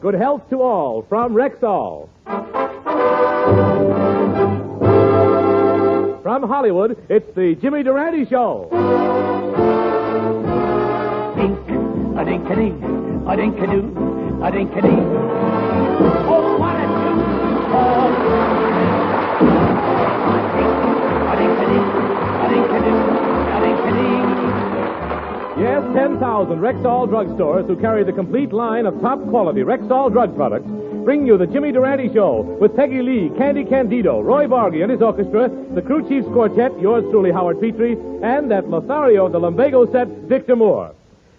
Good health to all from Rexall. From Hollywood, it's the Jimmy Durante Show. Dink-a-dink-a-dink, a-dink-a-doo, a-dink-a-dink. Oh, what a tune! Oh, a-dink-a-dink, a-dink-a-doo, a-dink-a-dink. Yes, 10,000 Rexall drugstores who carry the complete line of top-quality Rexall drug products bring you the Jimmy Durante Show with Peggy Lee, Candy Candido, Roy Vargy and his orchestra, the Crew Chiefs Quartet, yours truly, Howard Petrie, and at Lothario de Lumbago set, Victor Moore.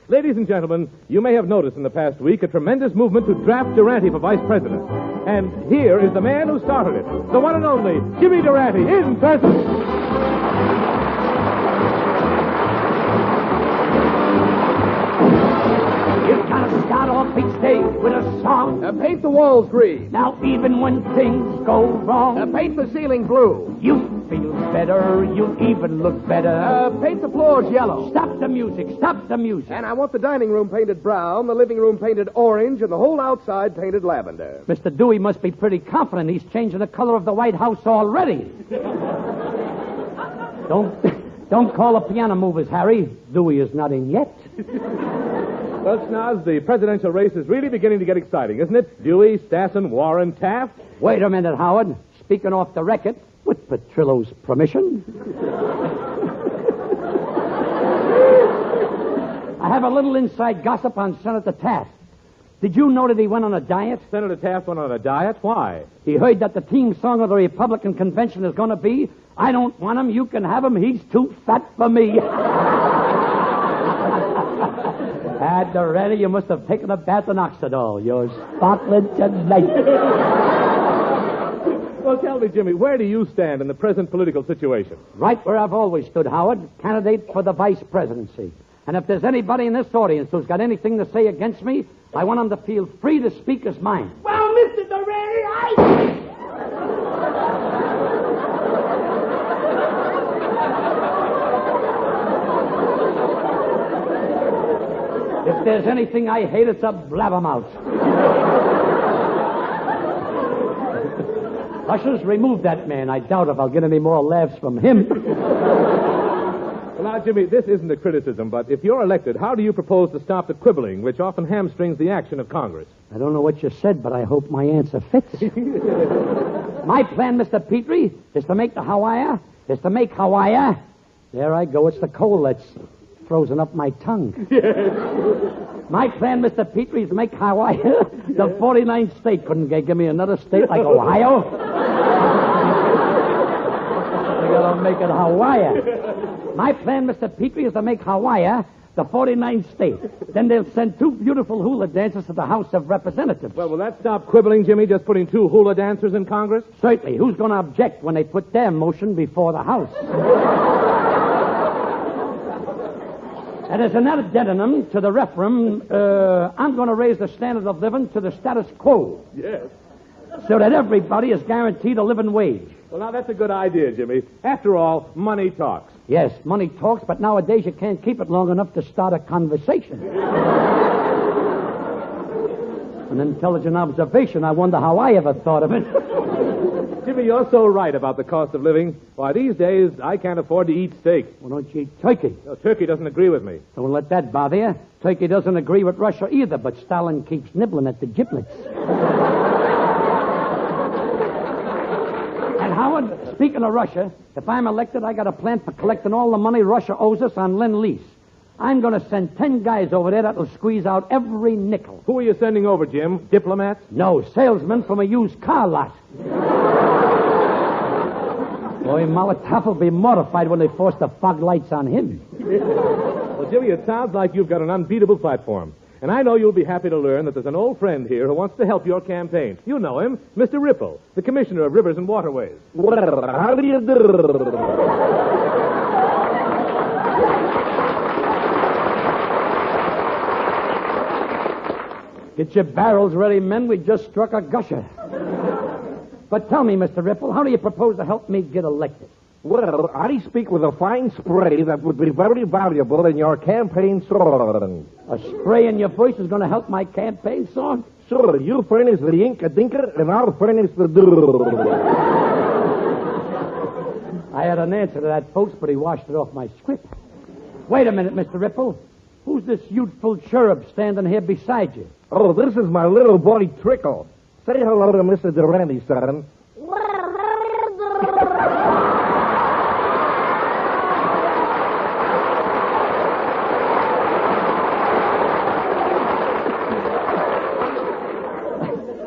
Ladies and gentlemen, you may have noticed in the past week a tremendous movement to draft Durante for vice president. And here is the man who started it, the one and only Jimmy Durante in person. You've got to start off each day with a song. Paint the walls green. Now, even when things go wrong, Paint the ceiling blue. you feel better, you even look better. Paint the floors yellow. Stop the music, stop the music. And I want the dining room painted brown, the living room painted orange, and the whole outside painted lavender. Mr. Dewey must be pretty confident he's changing the color of the White House already. Don't call the piano movers, Harry. Dewey is not in yet. Well, Schnoz, the presidential race is really beginning to get exciting, isn't it? Dewey, Stassen, Warren, Taft. Wait a minute, Howard. Speaking off the record, with Petrillo's permission. I have a little inside gossip on Senator Taft. Did you know that he went on a diet? Senator Taft went on a diet? Why? He heard that the team song of the Republican convention is going to be, I don't want him, you can have him, he's too fat for me. Durante, you must have taken a bath in Oxidol. You're sparkling tonight. Well, tell me, Jimmy, where do you stand in the present political situation? Right where I've always stood, Howard, candidate for the vice presidency. And if there's anybody in this audience who's got anything to say against me, I want him to feel free to speak his mind. Well, Mr. Durante, If there's anything I hate, it's a blabbermouth. Ushers, remove that man. I doubt if I'll get any more laughs from him. Well, now, Jimmy, this isn't a criticism, but if you're elected, how do you propose to stop the quibbling, which often hamstrings the action of Congress? I don't know what you said, but I hope my answer fits. My plan, Mr. Petrie, is to make Hawaii. There I go. It's the cold that's frozen up my tongue. My plan, Mr. Petrie, is to make Hawaii the 49th state. Couldn't they give me another state like Ohio? They gotta make it Hawaii. My plan, Mr. Petrie, is to make Hawaii the 49th state. Then they'll send two beautiful hula dancers to the House of Representatives. Well, will that stop quibbling, Jimmy, just putting two hula dancers in Congress? Certainly. Who's going to object when they put their motion before the House? And as an addendum to the referendum, I'm going to raise the standard of living to the status quo. Yes. So that everybody is guaranteed a living wage. Well, now, that's a good idea, Jimmy. After all, money talks. Yes, money talks, but nowadays you can't keep it long enough to start a conversation. An intelligent observation. I wonder how I ever thought of it. Jimmy, you're so right about the cost of living. Why, these days, I can't afford to eat steak. Well, don't you eat turkey? No, turkey doesn't agree with me. Don't let that bother you. Turkey doesn't agree with Russia either, but Stalin keeps nibbling at the giblets. And Howard, speaking of Russia, if I'm elected, I got a plan for collecting all the money Russia owes us on Lend-Lease. I'm going to send 10 guys over there that'll squeeze out every nickel. Who are you sending over, Jim? Diplomats? No, salesmen from a used car lot. Boy, Molotov will be mortified when they force the fog lights on him. Well, Jimmy, it sounds like you've got an unbeatable platform. And I know you'll be happy to learn that there's an old friend here who wants to help your campaign. You know him, Mr. Ripple, the Commissioner of Rivers and Waterways. How do you do? Get your barrels ready, men. We just struck a gusher. But tell me, Mr. Ripple, how do you propose to help me get elected? Well, I speak with a fine spray that would be very valuable in your campaign song. A spray in your voice is going to help my campaign song? Sure, you furnish the ink a dinker, and I'll furnish the I had an answer to that, folks, but he washed it off my script. Wait a minute, Mr. Ripple. Who's this youthful cherub standing here beside you? Oh, this is my little boy, Trickle. Say hello to Mr. Durante, son.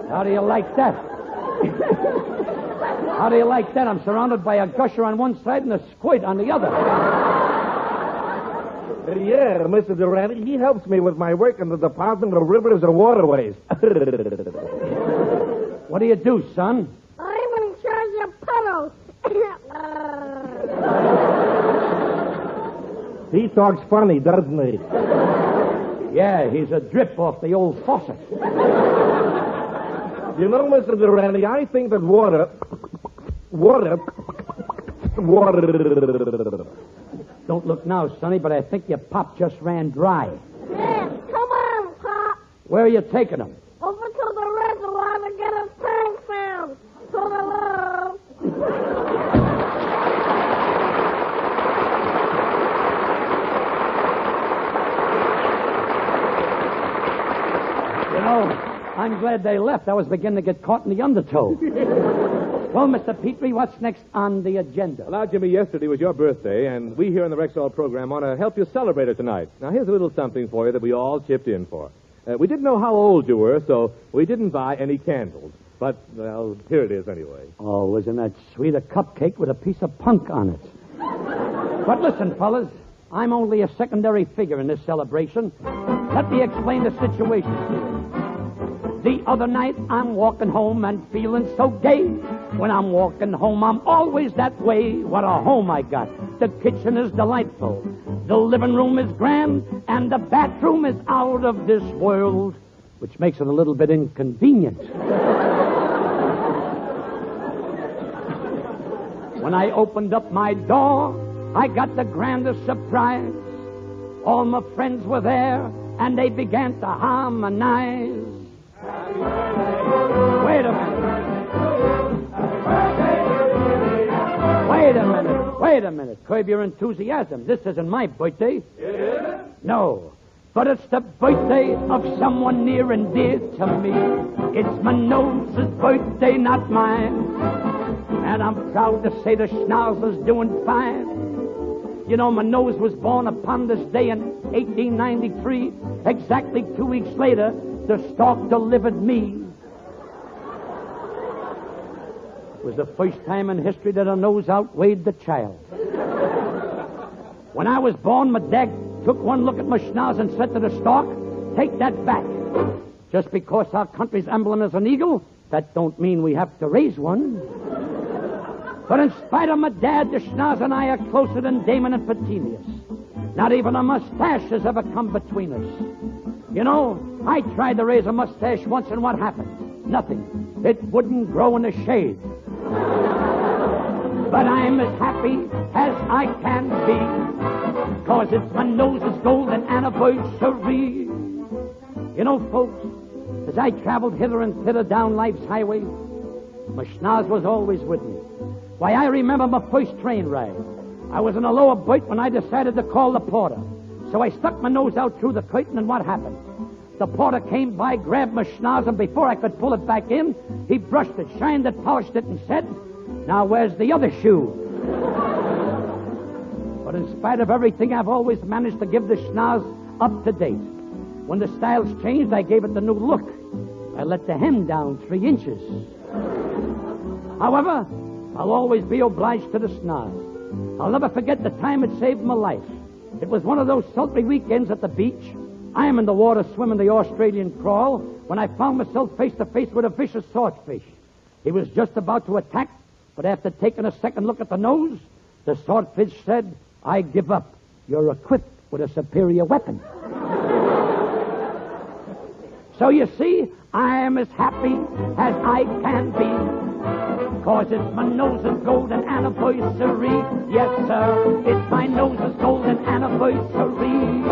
How do you like that? How do you like that? I'm surrounded by a gusher on one side and a squid on the other. Yeah, Mr. Durante, he helps me with my work in the Department of Rivers and Waterways. What do you do, son? I'm in charge of puddles. He talks funny, doesn't he? Yeah, he's a drip off the old faucet. You know, Mr. Durante, I think that water... Don't look now, Sonny, but I think your pop just ran dry. Yes, come on, Pop. Where are you taking him? Over to the reservoir to get his tank filled. To the love. You know, I'm glad they left. I was beginning to get caught in the undertow. Well, Mr. Petrie, what's next on the agenda? Well, now, Jimmy, yesterday was your birthday, and we here in the Rexall program want to help you celebrate it tonight. Now, here's a little something for you that we all chipped in for. We didn't know how old you were, so we didn't buy any candles. But, well, here it is anyway. Oh, isn't that sweet? A cupcake with a piece of punk on it. But listen, fellas, I'm only a secondary figure in this celebration. Let me explain the situation to you. The other night, I'm walking home and feeling so gay. When I'm walking home, I'm always that way. What a home I got. The kitchen is delightful. The living room is grand. And the bathroom is out of this world, which makes it a little bit inconvenient. When I opened up my door, I got the grandest surprise. All my friends were there, and they began to harmonize. Wait a minute. Wait a minute. Curb your enthusiasm. This isn't my birthday. It is? No. But it's the birthday of someone near and dear to me. It's my nose's birthday, not mine. And I'm proud to say the schnauzer's doing fine. You know, my nose was born upon this day in 1893. Exactly 2 weeks later, the stork delivered me. It was the first time in history that a nose outweighed the child. When I was born, my dad took one look at my schnoz and said to the stork, "Take that back. Just because our country's emblem is an eagle, that don't mean we have to raise one." But in spite of my dad, the schnoz and I are closer than Damon and Petinius. Not even a mustache has ever come between us. You know, I tried to raise a mustache once, and what happened? Nothing. It wouldn't grow in the shade. But I'm as happy as I can be, 'cause it's my nose's golden anniversary. You know, folks, as I traveled hither and thither down life's highway, my schnoz was always with me. Why, I remember my first train ride. I was in a lower berth when I decided to call the porter. So I stuck my nose out through the curtain, and what happened? The porter came by, grabbed my schnoz, and before I could pull it back in, he brushed it, shined it, polished it, and said, "Now where's the other shoe?" But in spite of everything, I've always managed to give the schnoz up to date. When the styles changed, I gave it the new look. I let the hem down 3 inches. However, I'll always be obliged to the schnoz. I'll never forget the time it saved my life. It was one of those sultry weekends at the beach. I am in the water swimming the Australian crawl when I found myself face to face with a vicious swordfish. He was just about to attack, but after taking a second look at the nose, the swordfish said, "I give up. You're equipped with a superior weapon." So you see, I am as happy as I can be, 'cause it's my nose's golden anniversary. Yes, sir, it's my nose's golden anniversary.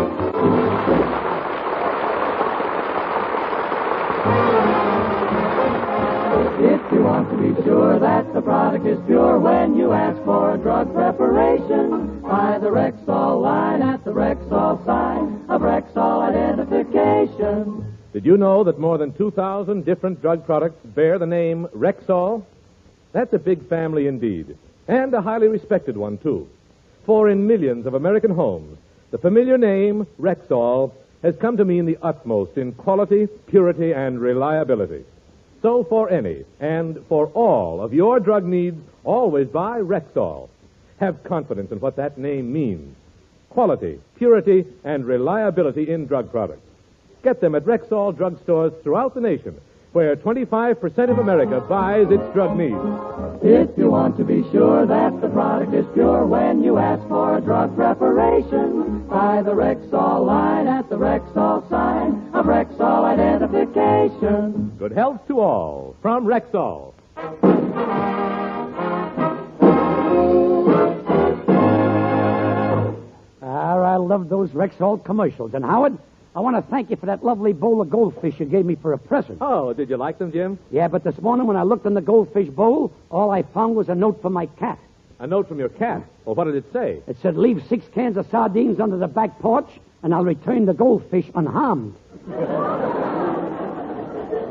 you want to be sure that the product is pure when you ask for a drug preparation, buy the Rexall line at the Rexall sign of Rexall identification. Did you know that more than 2,000 different drug products bear the name Rexall? That's a big family indeed, and a highly respected one, too. For in millions of American homes, the familiar name Rexall has come to mean the utmost in quality, purity, and reliability. So for any and for all of your drug needs, always buy Rexall. Have confidence in what that name means. Quality, purity, and reliability in drug products. Get them at Rexall drugstores throughout the nation, where 25% of America buys its drug needs. If you want to be sure that the product is pure when you ask for a drug preparation, buy the Rexall line at the Rexall sign of Rexall identification. Good health to all from Rexall. I love those Rexall commercials. And Howard, I want to thank you for that lovely bowl of goldfish you gave me for a present. Oh, did you like them, Jim? Yeah, but this morning when I looked in the goldfish bowl, all I found was a note from my cat. A note from your cat? Well, what did it say? It said, leave 6 cans of sardines under the back porch, and I'll return the goldfish unharmed.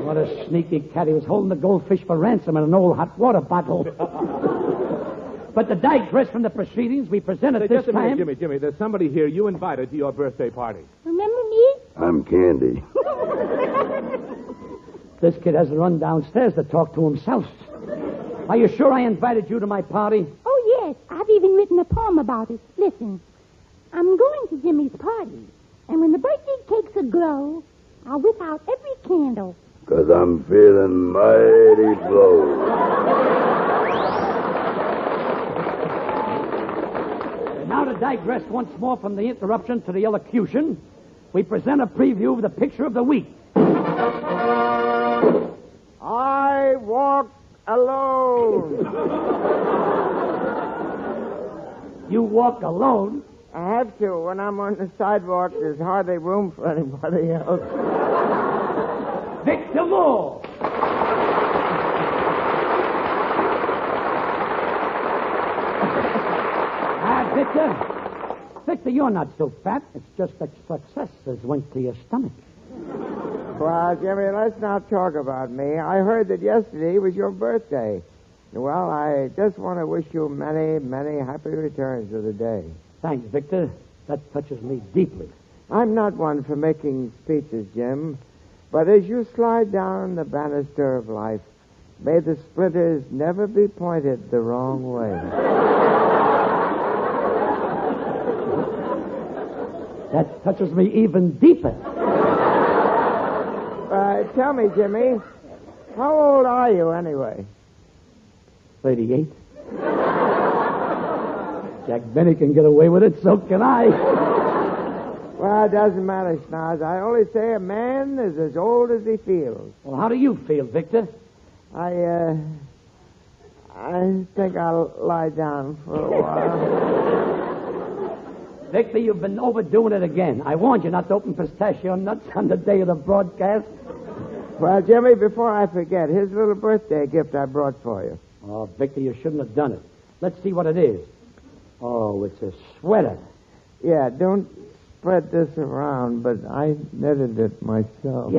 What a sneaky cat. He was holding the goldfish for ransom in an old hot water bottle. But to digress from the proceedings, we presented this just a time... minute, Jimmy. There's somebody here you invited to your birthday party. Remember me? I'm Candy. This kid has to run downstairs to talk to himself. Are you sure I invited you to my party? Oh, yes. I've even written a poem about it. Listen. I'm going to Jimmy's party, and when the birthday cake's aglow, I'll whip out every candle. 'Cause I'm feeling mighty blow. Now to digress once more from the interruption to the elocution, we present a preview of the picture of the week. I walk alone. You walk alone? I have to. When I'm on the sidewalk, there's hardly room for anybody else. Victor Moore. Victor, you're not so fat. It's just that success has went to your stomach. Well, Jimmy, let's not talk about me. I heard that yesterday was your birthday. Well, I just want to wish you many, many happy returns of the day. Thanks, Victor. That touches me deeply. I'm not one for making speeches, Jim, but as you slide down the banister of life, may the splinters never be pointed the wrong way. That touches me even deeper. Tell me, Jimmy, how old are you anyway? 38. Jack Benny can get away with it, so can I. Well, it doesn't matter, Schnoz. I only say a man is as old as he feels. Well, how do you feel, Victor? I think I'll lie down for a while. Victor, you've been overdoing it again. I warned you not to open pistachio nuts on the day of the broadcast. Well, Jimmy, before I forget, here's a little birthday gift I brought for you. Oh, Victor, you shouldn't have done it. Let's see what it is. Oh, it's a sweater. Yeah, don't spread this around, but I knitted it myself.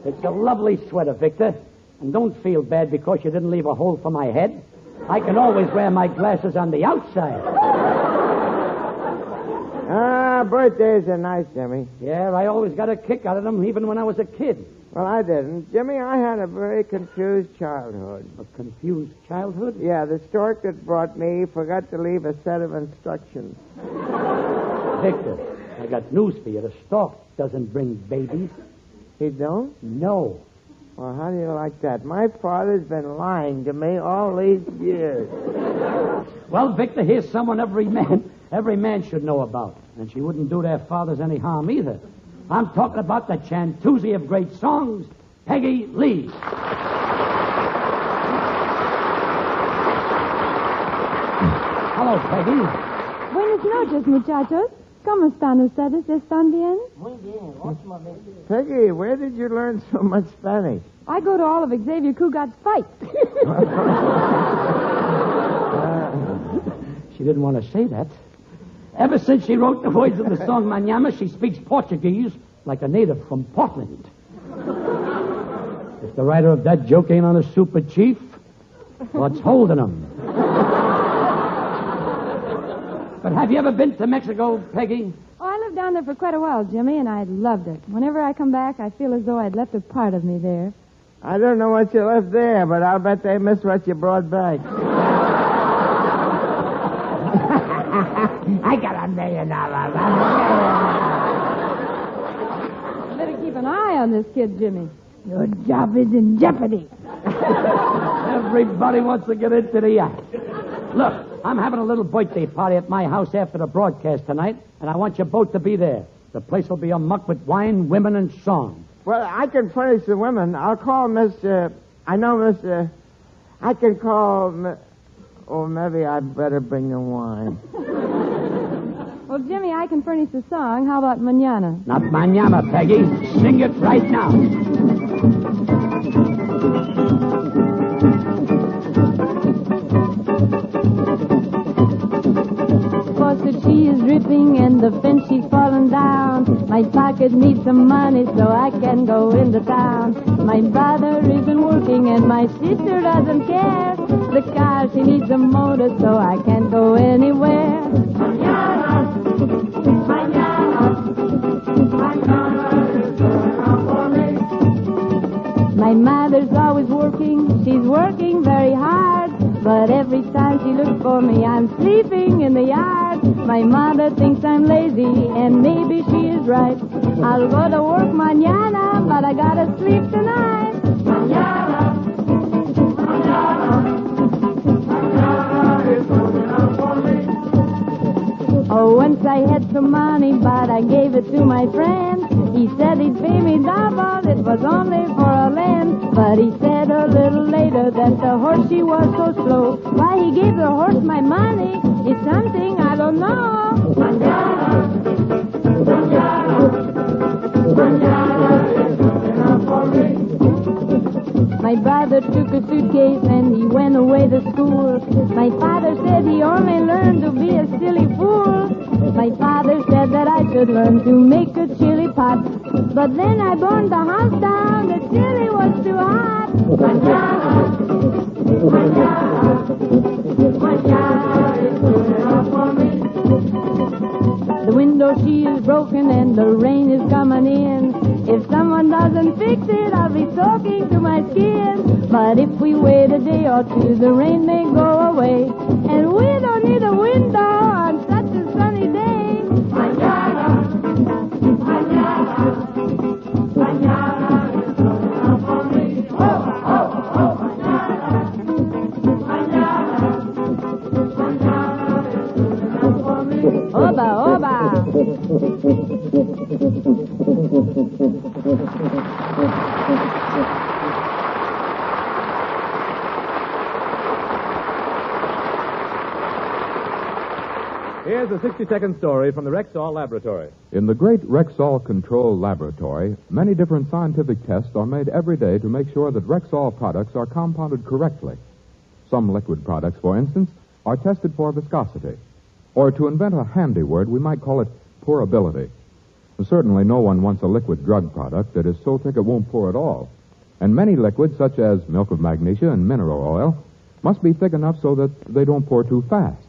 It's a lovely sweater, Victor. And don't feel bad because you didn't leave a hole for my head. I can always wear my glasses on the outside. Birthdays are nice, Jimmy. Yeah, I always got a kick out of them, even when I was a kid. Well, I didn't. Jimmy, I had a very confused childhood. A confused childhood? Yeah, the stork that brought me forgot to leave a set of instructions. Victor, I got news for you. The stork doesn't bring babies. He don't? No. Well, how do you like that? My father's been lying to me all these years. Well, Victor, here's someone every man should know about. And she wouldn't do their fathers any harm either. I'm talking about the Chantuzi of great songs, Peggy Lee. Hello, Peggy. Buenas noches, muchachos. ¿Cómo están ustedes? ¿Están bien? Peggy, where did you learn so much Spanish? I go to all of Xavier Cugat's fights. She didn't want to say that. Ever since she wrote the words of the song Manhama, she speaks Portuguese like a native from Portland. If the writer of that joke ain't on a super chief, what's holding him? But have you ever been to Mexico, Peggy? Oh, I lived down there for quite a while, Jimmy, and I loved it. Whenever I come back, I feel as though I'd left a part of me there. I don't know what you left there, but I'll bet they miss what you brought back. I got $1 million. Better keep an eye on this kid, Jimmy. Your job is in jeopardy. Everybody wants to get into the act. Look, I'm having a little birthday party at my house after the broadcast tonight, and I want you both to be there. The place will be amuck with wine, women, and song. Well, I can furnish the women. I'll call Mr. I know Mr. I can call... Oh, maybe I'd better bring the wine. Well, Jimmy, I can furnish the song. How about Manana? Not Manhama, Peggy. Sing it right now. Faucet, she is dripping and the fence she's fallen down. My pocket needs some money so I can go into town. My brother isn't working and my sister doesn't care. The car, she needs a motor so I can't go anywhere. Manana, manana, manana is going up for me. My mother's always working, she's working very hard. But every time she looks for me, I'm sleeping in the yard. My mother thinks I'm lazy, and maybe she is right. I'll go to work mañana, but I gotta sleep tonight. Mañana, mañana, mañana is coming up for me. Oh, once I had some money, but I gave it to my friend. He said he'd pay me double, it was only for a land. But he said a little later that the horse, she was so slow. Why he gave the horse my money is something I don't know. Manana, manana, manana is coming up for me. My brother took a suitcase and he went away to school. My father said he only learned to be a silly fool. My father said that I should learn to make a chili pot. But then I burned the house down, the chili was too hot. Manana, manana, manana is coming up for me. The window, she is broken and the rain is coming in. If someone doesn't fix it, I'll be soaking to my skin. But if we wait a day or two, the rain may go away. And we don't need a window on such a sunny day. Manana, manana, manana is coming up for me. Oh, oh, oh, manana, manana, manana is coming up for me. Oba, oba. Here's a 60-second story from the Rexall Laboratory. In the great Rexall Control Laboratory, many different scientific tests are made every day to make sure that Rexall products are compounded correctly. Some liquid products, for instance, are tested for viscosity. Or to invent a handy word, we might call it pourability. Certainly no one wants a liquid drug product that is so thick it won't pour at all. And many liquids, such as milk of magnesia and mineral oil, must be thick enough so that they don't pour too fast.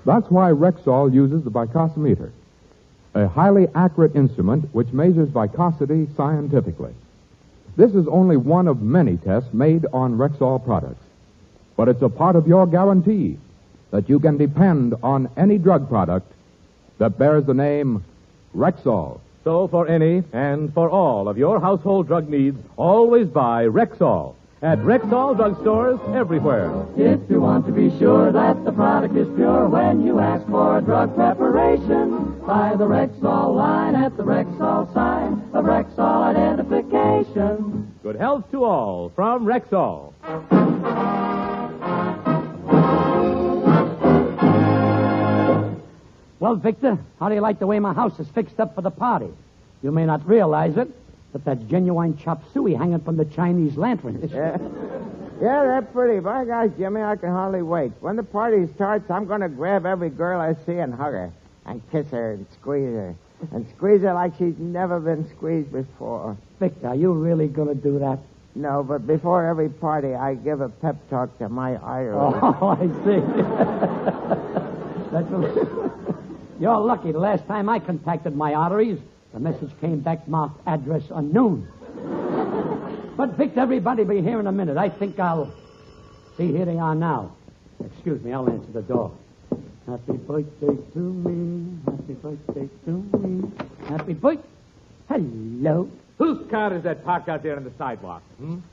That's why Rexall uses the viscosimeter, a highly accurate instrument which measures viscosity scientifically. This is only one of many tests made on Rexall products. But it's a part of your guarantee that you can depend on any drug product that bears the name Rexall. So for any and for all of your household drug needs, always buy Rexall at Rexall drugstores everywhere. If you want to be sure that the product is pure when you ask for a drug preparation, buy the Rexall line at the Rexall sign of Rexall identification. Good health to all from Rexall. Well, Victor, how do you like the way my house is fixed up for the party? You may not realize it, But that genuine chop suey hanging from the Chinese lanterns. Yeah, they're pretty. By gosh, Jimmy, I can hardly wait. When the party starts, I'm going to grab every girl I see and hug her and kiss her and squeeze her. And squeeze her like she's never been squeezed before. Victor, are you really going to do that? No, but before every party, I give a pep talk to my idol. Oh, I see. You're lucky. The last time I contacted my arteries, the message came back marked address unknown. But, Victor, everybody be here in a minute. I think I'll... See, here they are now. Excuse me, I'll answer the door. Happy birthday to me. Happy birthday to me. Happy birthday. Hello. Whose car is that parked out there on the sidewalk?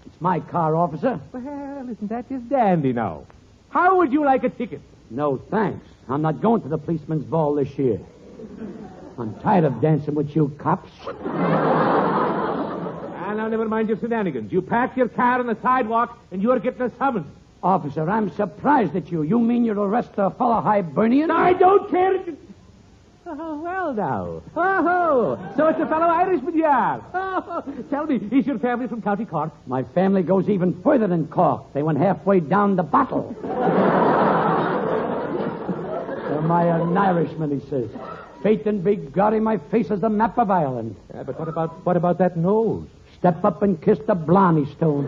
It's my car, officer. Well, isn't that just dandy now? How would you like a ticket? No, thanks. I'm not going to the policeman's ball this year. I'm tired of dancing with you cops. And now, never mind your shenanigans. You park your car on the sidewalk, and you're getting a summons. Officer, I'm surprised at you. You mean you'll arrest a fellow Hibernian? I don't care. Oh, well, now. Oh, so it's a fellow Irishman you are. Oh, tell me, is your family from County Cork? My family goes even further than Cork. They went halfway down the bottle. Am I an Irishman, he says. Faith and big God, my face is the map of Ireland. Yeah, but what about that nose? Step up and kiss the Blarney Stone.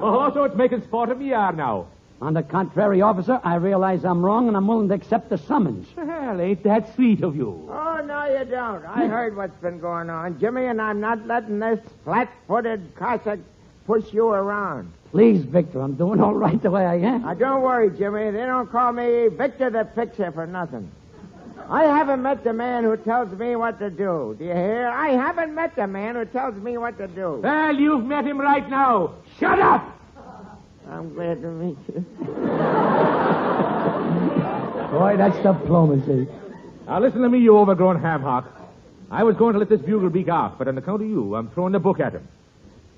Oh, so it's making sport of me are now. On the contrary, officer, I realize I'm wrong and I'm willing to accept the summons. Well, ain't that sweet of you? Oh, no, you don't. I heard what's been going on, Jimmy, and I'm not letting this flat-footed Cossack push you around. Please, Victor, I'm doing all right the way I am. Now, don't worry, Jimmy. They don't call me Victor the Fixer for nothing. I haven't met the man who tells me what to do. Do you hear? I haven't met the man who tells me what to do. Well, you've met him right now. Shut up! I'm glad to meet you. Boy, that's diplomacy. Now, listen to me, you overgrown ham hock. I was going to let this bugle beak off, but on account of you, I'm throwing the book at him.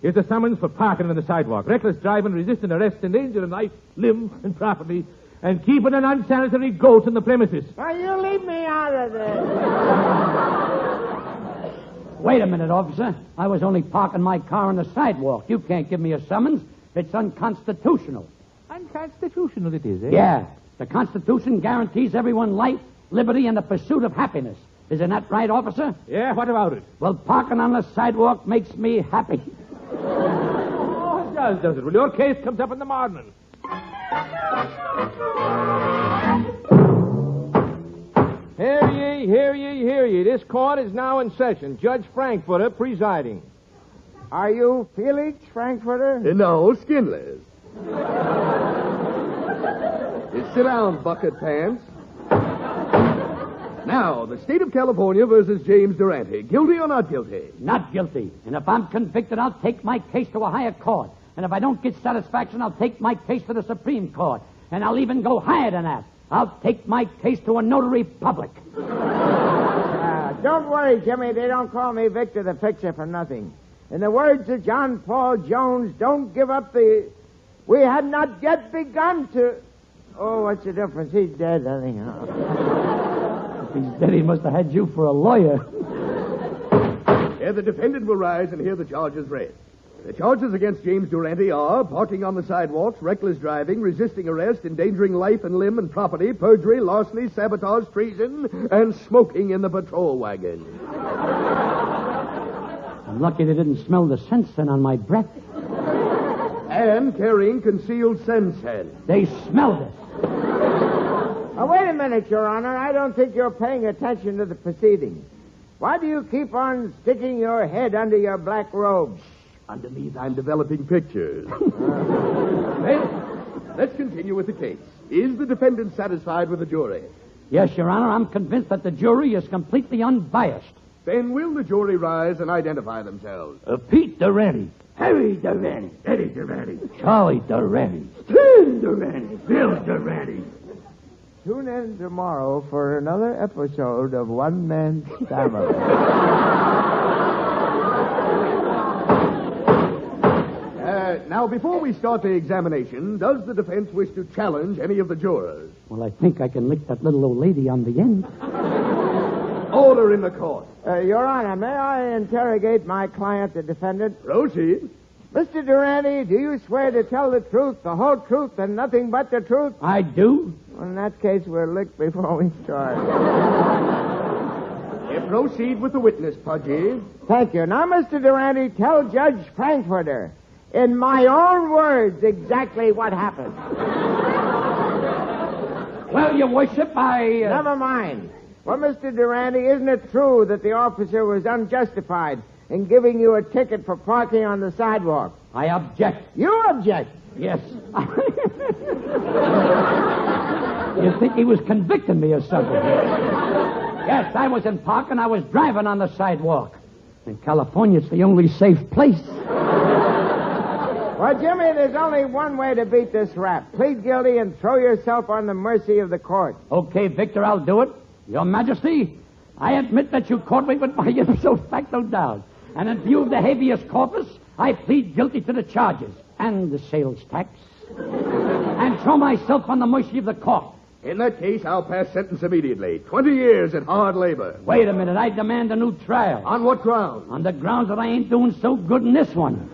Here's a summons for parking on the sidewalk, reckless driving, resisting arrest, endangering life, limb, and property, and keeping an unsanitary goat in the premises. Now, you leave me out of this. Wait a minute, officer. I was only parking my car on the sidewalk. You can't give me a summons. It's unconstitutional. Unconstitutional it is, eh? Yeah. The Constitution guarantees everyone life, liberty, and the pursuit of happiness. Isn't that right, officer? Yeah, what about it? Well, parking on the sidewalk makes me happy. Oh, it does it? Well, your case comes up in the morning. Hear ye, hear ye, hear ye. This court is now in session. Judge Frankfurter presiding. Are you Felix Frankfurter? No, Skinless. Sit down, bucket pants. Now, the state of California versus James Durante. Guilty or not guilty? Not guilty. And if I'm convicted, I'll take my case to a higher court. And if I don't get satisfaction, I'll take my case to the Supreme Court. And I'll even go higher than that. I'll take my case to a notary public. Don't worry, Jimmy. They don't call me Victor the Fixer for nothing. In the words of John Paul Jones, don't give up the... We had not yet begun to... Oh, what's the difference? He's dead, anyhow. If he's dead, he must have had you for a lawyer. Here the defendant will rise and hear the charges read. The charges against James Durante are parking on the sidewalks, reckless driving, resisting arrest, endangering life and limb and property, perjury, larceny, sabotage, treason, and smoking in the patrol wagon. I'm lucky they didn't smell the sensen on my breath. And carrying concealed sensen. They smelled it. Now, wait a minute, Your Honor. I don't think you're paying attention to the proceedings. Why do you keep on sticking your head under your black robes? Underneath, I'm developing pictures. Let's continue with the case. Is the defendant satisfied with the jury? Yes, Your Honor. I'm convinced that the jury is completely unbiased. Then will the jury rise and identify themselves? Pete Durante. Harry Durante. Eddie Durante. Charlie Durante. Tim Durante. Bill Durante. Tune in tomorrow for another episode of One Man's Family. Now, before we start the examination, does the defense wish to challenge any of the jurors? Well, I think I can lick that little old lady on the end. Order in the court. Your Honor, may I interrogate my client, the defendant? Proceed. Mr. Durante, do you swear to tell the truth, the whole truth, and nothing but the truth? I do. Well, in that case, we're licked before we start. Proceed with the witness, Pudgy. Thank you. Now, Mr. Durante, tell Judge Frankfurter, in my own words, exactly what happened. Well, Your Worship, Never mind. Well, Mr. Durante, isn't it true that the officer was unjustified in giving you a ticket for parking on the sidewalk? I object. You object? Yes. You think he was convicting me or something? Yes, I was in park and I was driving on the sidewalk. In California, it's the only safe place. Well, Jimmy, there's only one way to beat this rap. Plead guilty and throw yourself on the mercy of the court. Okay, Victor, I'll do it. Your Majesty, I admit that you caught me with my ipso facto doubt. And in view of the habeas corpus, I plead guilty to the charges and the sales tax. And throw myself on the mercy of the court. In that case, I'll pass sentence immediately. 20 years at hard labor. Wait a minute. I demand a new trial. On what ground? On the grounds that I ain't doing so good in this one.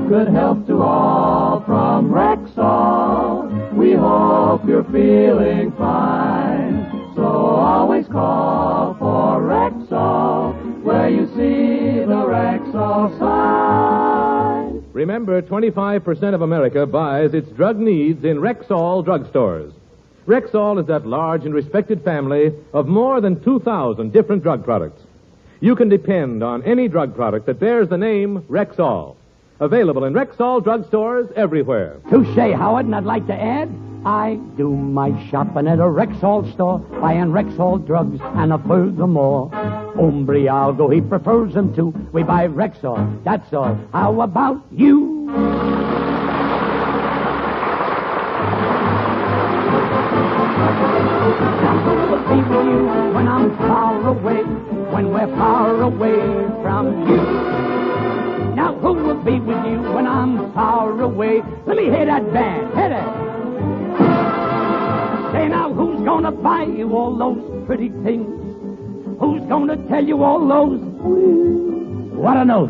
Good health to all from Rexall. We hope you're feeling fine. So always call for Rexall where you see the Rexall sign. Remember, 25% of America buys its drug needs in Rexall drugstores. Rexall is that large and respected family of more than 2,000 different drug products. You can depend on any drug product that bears the name Rexall. Available in Rexall drugstores everywhere. Touche, Howard, and I'd like to add, I do my shopping at a Rexall store, buying Rexall drugs, and furthermore, Hombre Algo, he prefers them too. We buy Rexall, that's all. How about you? Now who will be with you when I'm far away, when we're far away from you? Now who will be with you when I'm far away? Let me hear that band. Hit it. Say now, who's gonna buy you all those pretty things? Who's gonna tell you all those? What a note.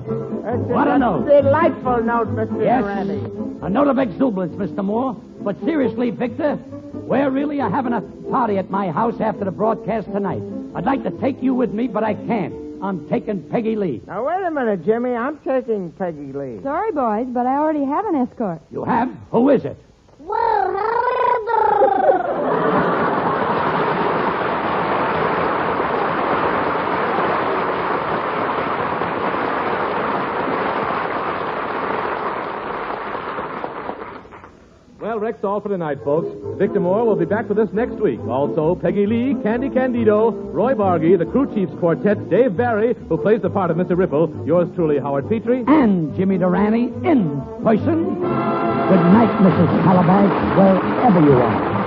What a note. Delightful note, Mr. Yes, Durante. a note of exuberance, Mr. Moore. But seriously, Victor, we're really having a party at my house after the broadcast tonight. I'd like to take you with me, but I can't. I'm taking Peggy Lee. Now, wait a minute, Jimmy. I'm taking Peggy Lee. Sorry, boys, but I already have an escort. You have? Who is it? Well, Rexall for tonight, folks. Victor Moore will be back with us next week. Also, Peggy Lee, Candy Candido, Roy Bargy, the Crew Chiefs Quartet, Dave Barry, who plays the part of Mr. Ripple, yours truly, Howard Petrie, And Jimmy Durante in person. Good night, Mrs. Calabash, wherever you are.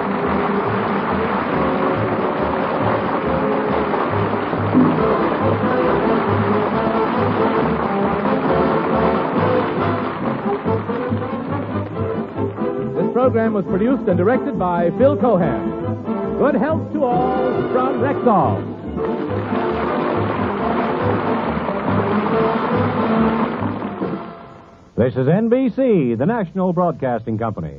This program was produced and directed by Phil Cohan. Good health to all from Rexall. This is NBC, the national broadcasting company.